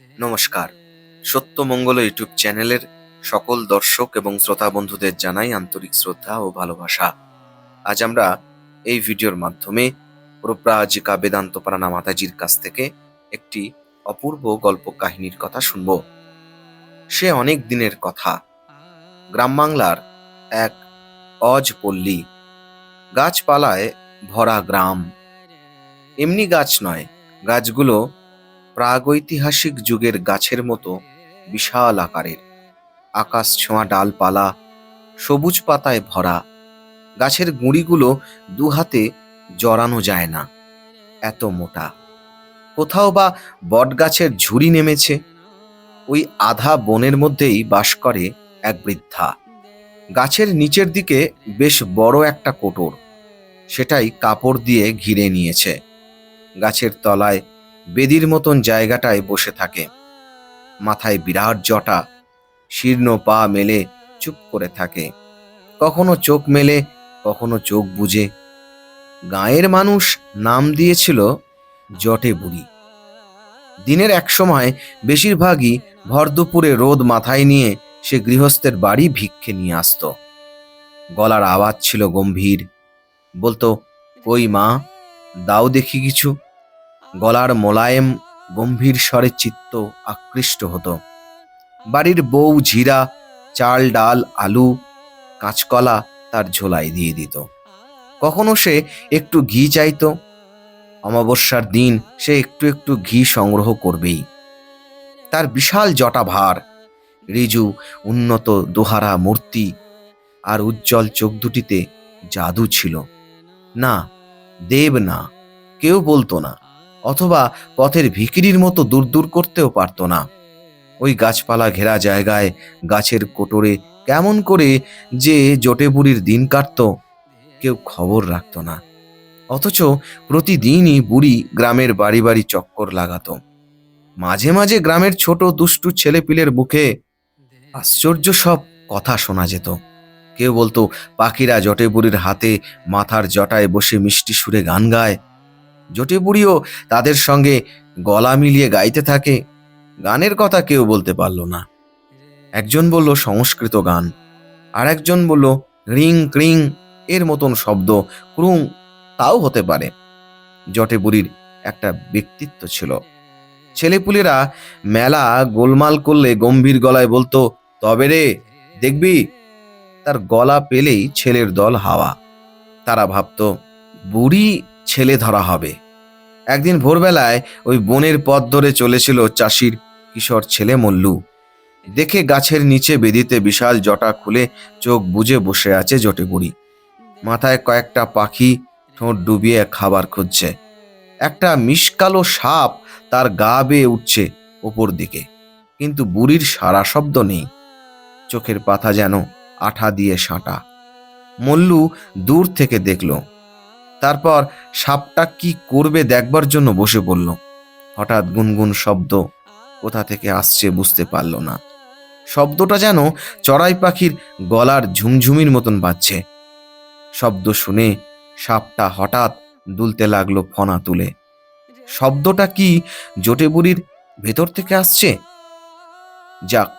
নমস্কার। সত্যমঙ্গল ইউটিউব চ্যানেলের সকল দর্শক এবং শ্রোতা বন্ধুদের জানাই আন্তরিক শ্রদ্ধা ও ভালোবাসা। আজ আমরা এই ভিডিওর মাধ্যমে প্রব্রাজিকা বেদান্তপারায়ণা মাতাজির কাছ থেকে একটি অপূর্ব গল্প কাহিনীর কথা শুনব। সে অনেক দিনের কথা। গ্রাম বাংলার এক অজ পল্লী, গাছপালায় ভরা গ্রাম। এমনি গাছ নয়, গাছগুলো প্রাগৈতিহাসিক যুগের গাছের মতো বিশাল আকারের। আকাশ ছোঁয়া ডালপালা, সবুজ পাতায় ভরা। গাছের গুঁড়িগুলো দুহাতে জড়ানো যায় না, এত মোটা। কোথাও বা বটগাছের ঝুড়ি নেমেছে। ওই আধা বনের মধ্যেই বাস করে এক বৃদ্ধা। গাছের নিচের দিকে বেশ বড় একটা কোটর, সেটাই কাপড় দিয়ে ঘিরে নিয়েছে। গাছের তলায় বেদির মতন জায়গাটায় বসে থাকে। মাথায় বিরাট জটা, শীর্ণ পা মেলে চুপ করে থাকে। কখনো চোখ মেলে, কখনো চোখ বুজে। গাঁয়ের মানুষ নাম দিয়েছিল জটে বুড়ি। দিনের এক সময় বেশিরভাগই ভর দুপুরে রোদ মাথায় নিয়ে সে গৃহস্থের বাড়ি ভিক্ষে নিয়ে আসতো। গলার আওয়াজ ছিল গম্ভীর। বলতো, কই মা, দাও দেখি কিছু। গলার মোলায়েম গম্ভীর স্বরে চিত্ত আকৃষ্ট হতো। বাড়ির বউ ঝিরা, চাল ডাল আলু কাঁচকলা তার ঝোলায় দিয়ে দিত। কখনো সে একটু ঘি চাইতো। অমাবস্যার দিন সে একটু একটু ঘি সংগ্রহ করবেই। তার বিশাল জটা ভার, ঋজু উন্নত দোহারা মূর্তি আর উজ্জ্বল চোখ দুটিতে জাদু ছিল। না, দেব না, কেউ বলতো না, অথবা পথের ভিখিরির মতো দূর দূর করতেও পারত না। ওই গাছপালা ঘেরা জায়গায় গাছের কোটরে কেমন করে যে জটে বুড়ির দিন কাটত, কেউ খবর রাখত না। অথচ প্রতিদিনই বুড়ি গ্রামের বাড়ি বাড়ি চক্কর লাগাতো। মাঝে মাঝে গ্রামের ছোট দুষ্টু ছেলেপিলের মুখে আশ্চর্য সব কথা শোনা যেত। কেউ বলতো, পাখিরা জটে বুড়ির হাতে মাথার জটায় বসে মিষ্টি সুরে গান গায়। জটে বুড়িও তাদের সঙ্গে গলা মিলিয়ে গাইতে থাকে। গানের কথা কেউ বলতে পারল না। একজন বলল সংস্কৃত গান, আর একজন বলল রিং ক্রিং এর মতন শব্দ, ক্রুং তাও হতে পারে। জটে বুড়ির একটা ব্যক্তিত্ব ছিল। ছেলেপুলেরা মেলা গোলমাল করলে গম্ভীর গলায় বলতো, তবে রে দেখবি। তার গলা পেলেই ছেলের দল হাওয়া। তারা ভাবতো বুড়ি ছেলে ধরা হবে। একদিন ভোরবেলায় ওই বনের পথ ধরে চলেছিল চাষির কিশোর ছেলে মল্লু। দেখে গাছের নিচে বেদিতে বিশাল জটা খুলে চোখ বুজে বসে আছে জটে বুড়ি। মাথায় কয়েকটা পাখি ঠোঁট ডুবিয়ে খাবার খুঁজছে। একটা মিশকালো সাপ তার গা বেয়ে উঠছে ওপর দিকে, কিন্তু বুড়ির সারা শব্দ নেই। চোখের পাতা যেন আঠা দিয়ে সাঁটা। মল্লু দূর থেকে দেখল, তারপর সাপটা কি করবে দেখবার জন্য বসে পড়ল। হঠাৎ গুনগুন শব্দ কোথা থেকে আসছে বুঝতে পারল না। শব্দটা যেন চড়াই পাখির গলার ঝুমঝুমির মতন বাজছে। শব্দ শুনে সাপটা হঠাৎ দুলতে লাগলো ফনা তুলে। শব্দটা কি জটে বুড়ির ভেতর থেকে আসছে? যাক,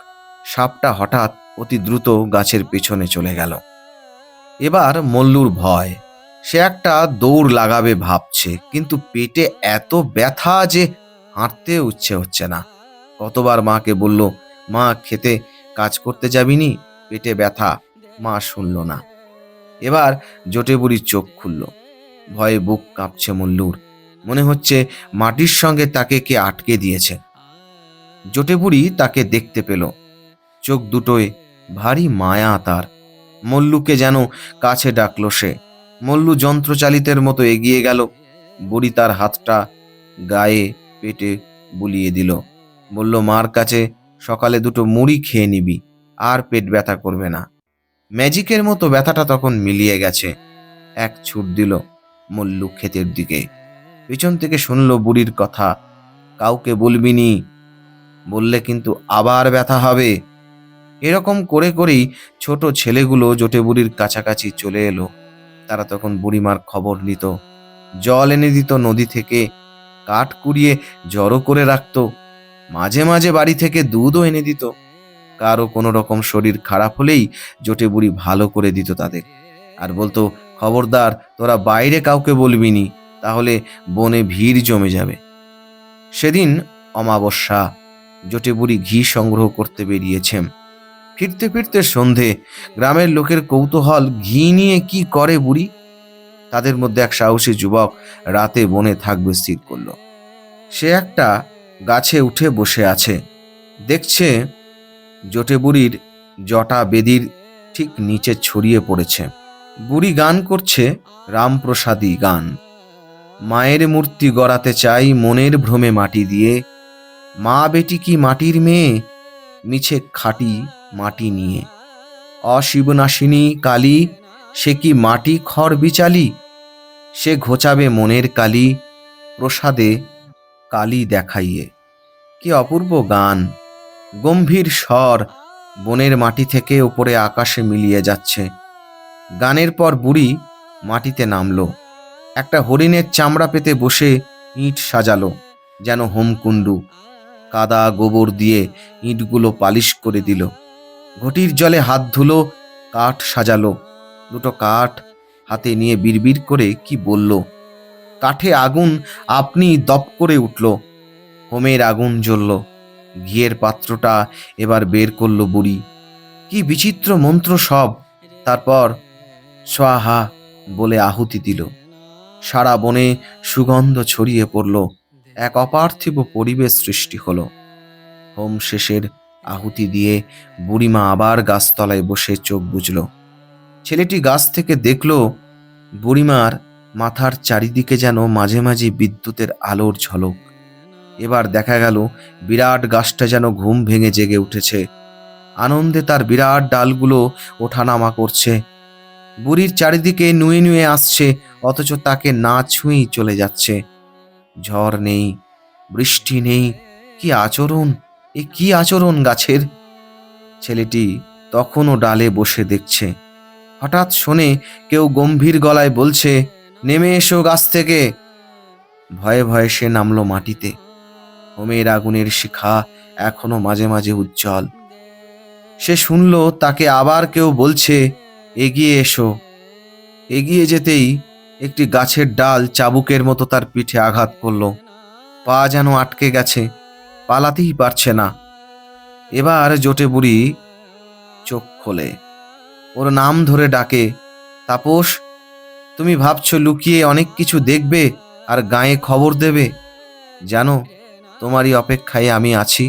সাপটা হঠাৎ অতি দ্রুত গাছের পেছনে চলে গেল। এবার মল্লুর ভয়। সে একটা দৌড় লাগাবে ভাবছে, কিন্তু পেটে এত ব্যথা যে হাঁটতে ইচ্ছে হচ্ছে না। কতবার মাকে বলল, মা খেতে কাজ করতে যাবিনি, পেটে ব্যথা। মা শুনল না। এবার জটে বুড়ির চোখ খুলল। ভয়ে বুক কাঁপছে মল্লুর। মনে হচ্ছে মাটির সঙ্গে তাকে কে আটকে দিয়েছে। জটে বুড়ি তাকে দেখতে পেল। চোখ দুটোয় ভারী মায়া তার। মল্লুকে যেন কাছে ডাকলো সে। মল্লু যন্ত্রচালিতের মতো এগিয়ে গেল। বুড়ি তার হাতটা গায়ে পেটে বুলিয়ে দিল। বলল, মার কাছে সকালে দুটো মুড়ি খেয়ে নিবি, আর পেট ব্যথা করবে না। ম্যাজিকের মতো ব্যথাটা তখন মিলিয়ে গেছে। এক ছুট দিল মল্লু ক্ষেতের দিকে। পিছন থেকে শুনল বুড়ির কথা, কাউকে বলবিনি, বললে কিন্তু আবার ব্যথা হবে। এরকম করে করেই ছোট ছেলেগুলো জটে বুড়ির কাছাকাছি চলে এলো। তারা তখন বুড়িমার খবর নিত, জল এনে দিত নদী থেকে, কাঠ কুড়িয়ে জড়ো করে রাখত। মাঝে মাঝে বাড়ি থেকে দুধও এনে দিত। কারো কোনো রকম শরীর খারাপ হলেই জটে বুড়ি ভালো করে দিত তাদের, আর বলতো, খবরদার তোরা বাইরে কাউকে বলবি নি, তাহলে বনে ভিড় জমে যাবে। সেদিন অমাবস্যা, জটে বুড়ি ঘি সংগ্রহ করতে বেরিয়েছেন। ফিরতে ফিরতে সন্ধে। গ্রামের লোকের কৌতূহল, ঘি নিয়ে কি করে বুড়ি। তাদের মধ্যে এক সাহসী যুবক রাতে বনে থাকবে স্থির করলো। সে একটা গাছে উঠে বসে আছে, দেখছে জটে বুড়ির জটা বেদির ঠিক নিচে ছড়িয়ে পড়েছে। বুড়ি গান করছে রামপ্রসাদী গান। মায়ের মূর্তি গড়াতে চাই মনের ভ্রমে মাটি দিয়ে, মা বেটি কি মাটির মেয়ে, মিছে খাটি মাটি নিয়ে। অশিবনাশিনী কালী, সে কি মাটি খড় বিচালি, সে ঘোচাবে মনের কালি, প্রসাদে কালী দেখাইয়ে। কি অপূর্ব গান, গম্ভীর স্বর বনের মাটি থেকে উপরে আকাশে মিলিয়ে যাচ্ছে। গানের পর বুড়ি মাটিতে নামলো, একটা হরিণের চামড়া পেতে বসে ইঁট সাজালো যেন হোমকুণ্ডু। কাদা গোবর দিয়ে ইঁটগুলো পালিশ করে দিল। ঘটির জলে হাত ধুলো, কাঠ সাজালো। দুটো কাঠ হাতে নিয়ে বিড়বিড় করে কি বলল। কাঠে আগুন আপনি দপ করে উঠল, হোমের আগুন জ্বলল। ঘিয়ের পাত্রটা এবার বের করলো বুড়ি। কি বিচিত্র মন্ত্র সব। তারপর স্বাহা বলে আহুতি দিল। সারা বনে সুগন্ধ ছড়িয়ে পড়ল, এক অপার্থিব পরিবেশ সৃষ্টি হলো। হোম শেষের আহুতি দিয়ে বুড়িমা আবার গাছতলায় বসে চোখ বুজল। ছেলেটি গাছ থেকে দেখল বুড়িমার মাথার চারিদিকে যেন মাঝে মাঝে বিদ্যুতের আলোর ঝলক। এবার দেখা গেল বিরাট গাছটা যেন ঘুম ভেঙে জেগে উঠেছে। আনন্দে তার বিরাট ডালগুলো ওঠানামা করছে। বুড়ির চারিদিকে নুয়ে নুয়ে আসছে, অথচ তাকে না ছুঁয়েই চলে যাচ্ছে। ঝড় নেই, বৃষ্টি নেই, কি আচরণ, এ কি আচরণ গাছের। ছেলেটি তখনও ডালে বসে দেখছে। হঠাৎ শোনে কেউ গম্ভীর গলায় বলছে, নেমে এসো গাছ থেকে। ভয়ে ভয়ে সে নামলো মাটিতে। হোমের আগুনের শিখা এখনো মাঝে মাঝে উজ্জ্বল। সে শুনল তাকে আবার কেউ বলছে, এগিয়ে এসো। এগিয়ে যেতেই একটি গাছের ডাল চাবুকের মতো তার পিঠে আঘাত করল। পা যেন আটকে গেছে, পালাতেই পারছে না। এবার জটে বুড়ি চোখ খোলে, ওর নাম ধরে ডাকে, তাপস, তুমি ভাবছো লুকিয়ে অনেক কিছু দেখবে আর গায়ে খবর দেবে? জানো, তোমারই অপেক্ষায় আমি আছি,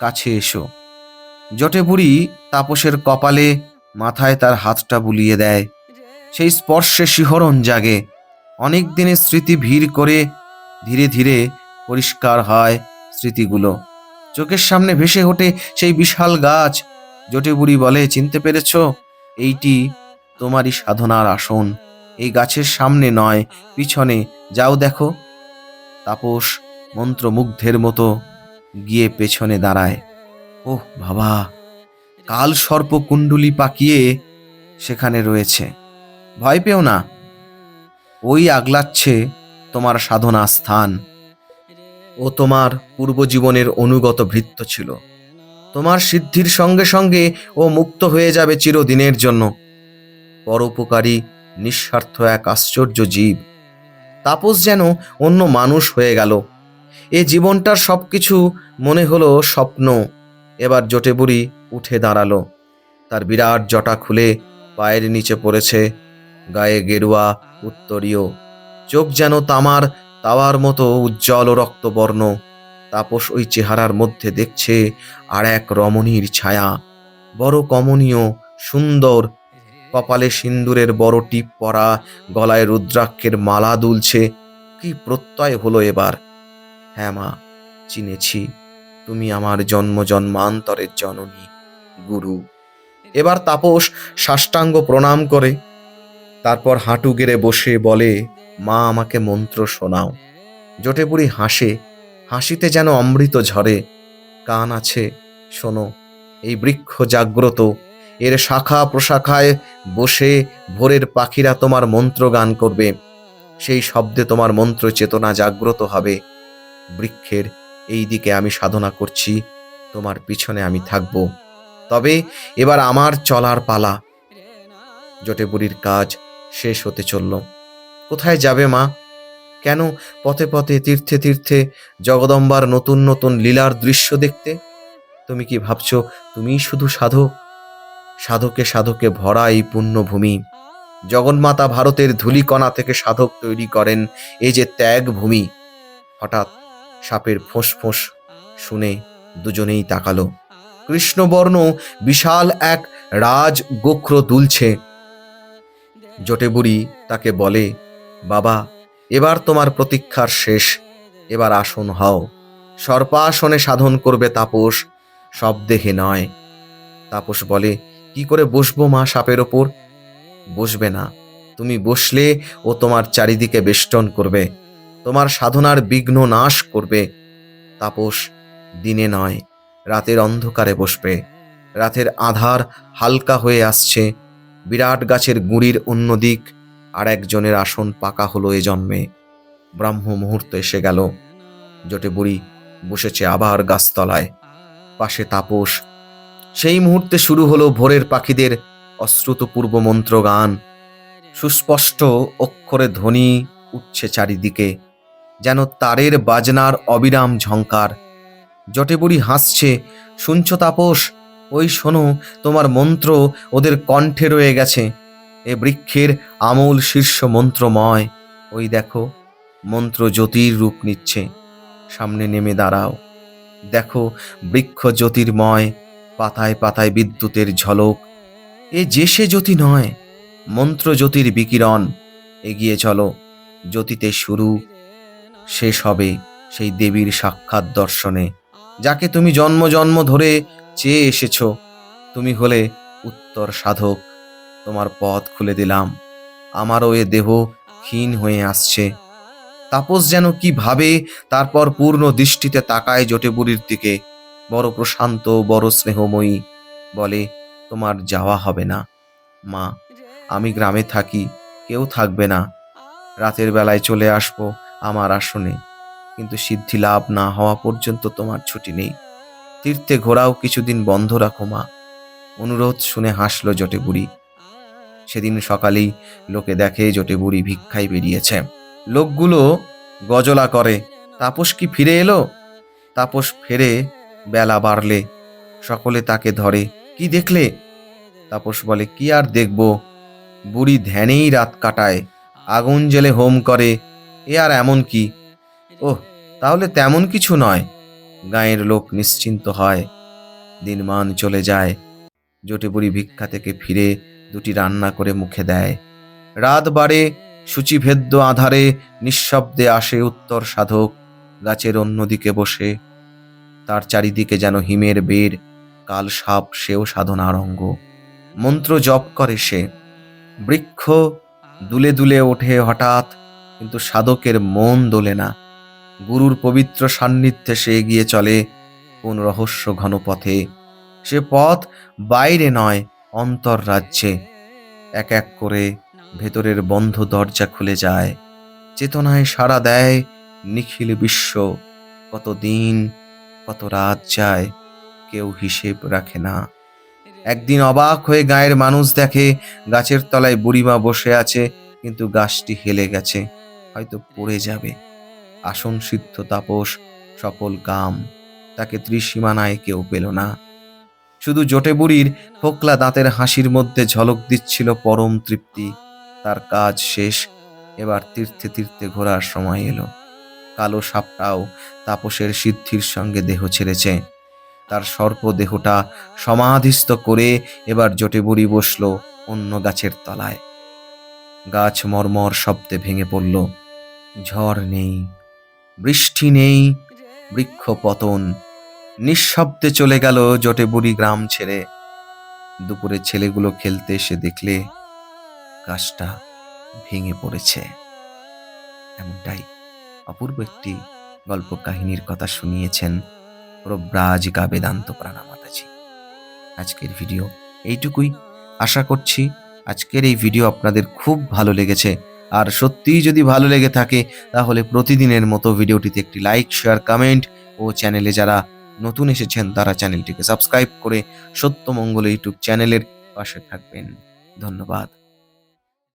কাছে এসো। জটে বুড়ি তাপসের কপালে মাথায় তার হাতটা বুলিয়ে দেয়। সেই স্পর্শে শিহরণ জাগে। অনেক দিনের স্মৃতি ভিড় করে ধীরে ধীরে পরিষ্কার হয় স্মৃতিগুলো। চোখের সামনে ভেসে ওঠে সেই বিশাল গাছ। জটে বুড়ি বলে, চিনতে পেরেছ? এইটি তোমারই সাধনার আসন। এই গাছের সামনে নয়, পিছনে যাও দেখো। তাপস মন্ত্রমুগ্ধের মতো গিয়ে পেছনে দাঁড়ায়। ওহ বাবা, কাল সর্প কুণ্ডুলি পাকিয়ে সেখানে রয়েছে। ভয় পেও না, ওই আগলাচ্ছে তোমার সাধনা স্থান। ও তোমার পূর্বজীবনের অনুগত ভৃত্য ছিল। তোমার সিদ্ধির সঙ্গে সঙ্গে ও মুক্ত হয়ে যাবে চিরদিনের জন্য। পরোপকারী নিঃস্বার্থ এক আশ্চর্য জীব। তাপস যেন অন্য মানুষ হয়ে গেল। এ জীবনটার সবকিছু মনে হলো স্বপ্ন। এবার জটে বুড়ি উঠে দাঁড়ালো। তার বিরাট জটা খুলে পায়ের নিচে পড়েছে, গায়ে গেরুয়া উত্তরীয়, চোখ যেন তামার তাওয়ার মতো উজ্জ্বল ও রক্তবর্ণ। তাপস ওই চেহারার মধ্যে দেখছে আর এক রমণীর ছায়া, বড় কমনীয়, সুন্দর। কপালে সিন্দুরের বড় টিপ পরা, গলায় রুদ্রাক্ষের মালা দুলছে। কি প্রত্যয় হলো এবার! হ্যাঁ মা, চিনেছি, তুমি আমার জন্ম জন্মান্তরের জননী, গুরু। এবার তাপস সাষ্টাঙ্গ প্রণাম করে, তারপর হাঁটু গেড়ে বসে বলে, মা আমাকে মন্ত্র শোনাও। জটে বুড়ি হাসে, হাসিতে যেন অমৃত ঝরে। কান আছে, শোনো, এই বৃক্ষ জাগ্রত, এর শাখা প্রশাখায় বসে ভোরের পাখিরা তোমার মন্ত্র গান করবে। সেই শব্দে তোমার মন্ত্র চেতনা জাগ্রত হবে। বৃক্ষের এই দিকে আমি সাধনা করছি, তোমার পিছনে আমি থাকব। তবে এবার আমার চলার পালা। জটে বুড়ির কাজ শেষ হতে চলল। কোথায় যাবে মা? কেন পথে পথে তীর্থে তীর্থে জগদম্বার নতুন নতুন লীলার দৃশ্য দেখতে? তুমি কি ভাবছো তুমিই শুধু সাধক? সাধকে সাধকে ভরা এই পুণ্যভূমি। জগন্মাতা ভারতের ধূলিকণা থেকে সাধক তৈরি করেন এই যে ত্যাগ ভূমি। হঠাৎ সাপের ফোঁস শুনে দুজনেই তাকালো। কৃষ্ণবর্ণ বিশাল এক রাজ গোখ্র দুলছে। জটে বুড়ি তাকে বলে, বাবা, এবার তোমার প্রতীক্ষার শেষ, এবার আসন হও। সর্পাসনে সাধন করবে তাপস, সব দেখে নয়। তাপস বলে, কি করে বসবো মা সাপের ওপর? বসবে না, তুমি বসলে ও তোমার চারিদিকে বেষ্টন করবে, তোমার সাধনার বিঘ্ন নাশ করবে। তাপস দিনে নয়, রাতের অন্ধকারে বসবে। রাতের আধার হালকা হয়ে আসছে। বিরাট গাছের গুঁড়ির অন্যদিক আর একজনের আসন পাকা হলো এ জন্মে। ব্রাহ্ম মুহূর্ত এসে গেল। জটে বুড়ি বসেছে আবার গাছতলায়, পাশে তাপস। সেই মুহূর্তে শুরু হলো ভোরের পাখিদের অশ্রুতপূর্ব মন্ত্র গান। সুস্পষ্ট অক্ষরে ধ্বনি উঠছে চারিদিকে, যেন তারের বাজনার অবিরাম ঝংকার। জটে বুড়ি হাসছে, শুনছো তাপস? ওই শোনো, তোমার মন্ত্র ওদের কণ্ঠে রয়ে গেছে। এ বৃক্ষের আমূল শীর্ষ মন্ত্রময়। ওই দেখো, মন্ত্র জ্যোতির রূপ নিচ্ছে। সামনে নেমে দাঁড়াও, দেখো বৃক্ষ জ্যোতির্ময়, পাতায় পাতায় বিদ্যুতের ঝলক। এ যে সে জ্যোতি নয়, মন্ত্র জ্যোতির বিকিরণ। এগিয়ে চলো, জ্যোতিতে শুরু, শেষ হবে সেই দেবীর সাক্ষাৎ দর্শনে, যাকে তুমি জন্ম জন্ম ধরে চেয়ে এসেছ। তুমি হলে উত্তর সাধক, তোমার পথ খুলে দিলাম। আমারও এ দেহ ক্ষীণ হয়ে আসছে। তাপস যেন কি ভাবে, তারপর পূর্ণ দৃষ্টিতে তাকায় জটে বুড়ির দিকে, বড় প্রশান্ত, বড় স্নেহময়ী। বলে, তোমার যাওয়া হবে না মা, আমি গ্রামে থাকি, কেউ থাকবে না। রাতের বেলায় চলে আসবো আমার আসনে, কিন্তু সিদ্ধি লাভ না হওয়া পর্যন্ত তোমার ছুটি নেই। তীর্থে ঘোরাও কিছুদিন বন্ধ রাখো মা। অনুরোধ শুনে হাসল জটে বুড়ি। সেদিন সকালেই লোকে দেখে জটে বুড়ি ভিক্ষায় বেরিয়েছে। লোকগুলো গজলা করে, তাপস কি ফিরে এলো? তাপস ফেরে বেলা বাড়লে। সকলে তাকে ধরে, কি দেখলে? তাপস বলে, কি আর দেখব, বুড়ি ধ্যানেই রাত কাটায়, আগুন জেলে হোম করে, এ আর এমন কি? ওহ, তাহলে তেমন কিছু নয়। গাঁয়ের লোক নিশ্চিন্ত হয়। দিনমান চলে যায়। জটে বুড়ি ভিক্ষা থেকে ফিরে দুটি রান্না করে মুখে দেয়। রাত বাড়ে, সূচিভেদ্য আধারে নিঃশব্দে আসে উত্তর সাধক, গাছের অন্যদিকে বসে। তার চারিদিকে যেন হিমের বেড়, কাল সাপ, সেও সাধনার অঙ্গ। মন্ত্র জপ করে সে। বৃক্ষ দুলে দুলে ওঠে হঠাৎ, কিন্তু সাধকের মন দোলে না। গুরুর পবিত্র সান্নিধ্যে সে এগিয়ে চলে কোন রহস্য ঘন পথে। সে পথ বাইরে নয়, অন্তর রাজ্যে। এক এক করে ভেতরের বন্ধ দরজা খুলে যায়। চেতনায় সাড়া দেয় নিখিল বিশ্ব। কত দিন, কত রাত যায়, কেউ হিসেব রাখে না। একদিন অবাক হয়ে গায়ের মানুষ দেখে গাছের তলায় বুড়িমা বসে আছে, কিন্তু গাছটি হেলে গেছে, হয়তো পড়ে যাবে। আসন সিদ্ধ তাপস, সকল কাম, তাকে ত্রিসীমানায় কেউ পেল না। শুধু জটে বুড়ির ফোকলা দাঁতের হাসির মধ্যে ঝলক দিচ্ছিল পরম তৃপ্তি। তার কাজ শেষ, এবার তীর্থে তীর্থে ঘোরার সময় এলো। কালো সাপটাও তাপসের সিদ্ধির সঙ্গে দেহ ছেড়েছে। তার সর্প দেহটা সমাধিস্থ করে এবার জটে বুড়ি বসল অন্য গাছের তলায়। গাছ মর্মর শব্দে ভেঙে পড়ল। ঝড় নেই, বৃষ্টি নেই, বৃক্ষ পতন। নিঃশব্দে চলে গেল জটে বুড়ি গ্রাম ছেড়ে। দুপুরে ছেলেগুলো খেলতে এসে দেখলে গাছটা ভেঙে পড়েছে। এমনটাই অপূর্ব একটি গল্প কাহিনীর কথা শুনিয়েছেন প্রব্রাজিকা বেদান্ত প্রাণা মাতাজি। আজকের ভিডিও এইটুকুই। আশা করছি আজকের এই ভিডিও আপনাদের খুব ভালো লেগেছে। আর সত্যিই যদি ভালো লেগে থাকে তাহলে প্রতিদিনের মতো ভিডিওটিতে একটি লাইক, শেয়ার, কমেন্ট ও ও চ্যানেলে যারা নতুন এসেছেন তারা চ্যানেলটিকে সাবস্ক্রাইব করে সত্যমঙ্গল ইউটিউব চ্যানেলের পাশে থাকবেন। ধন্যবাদ।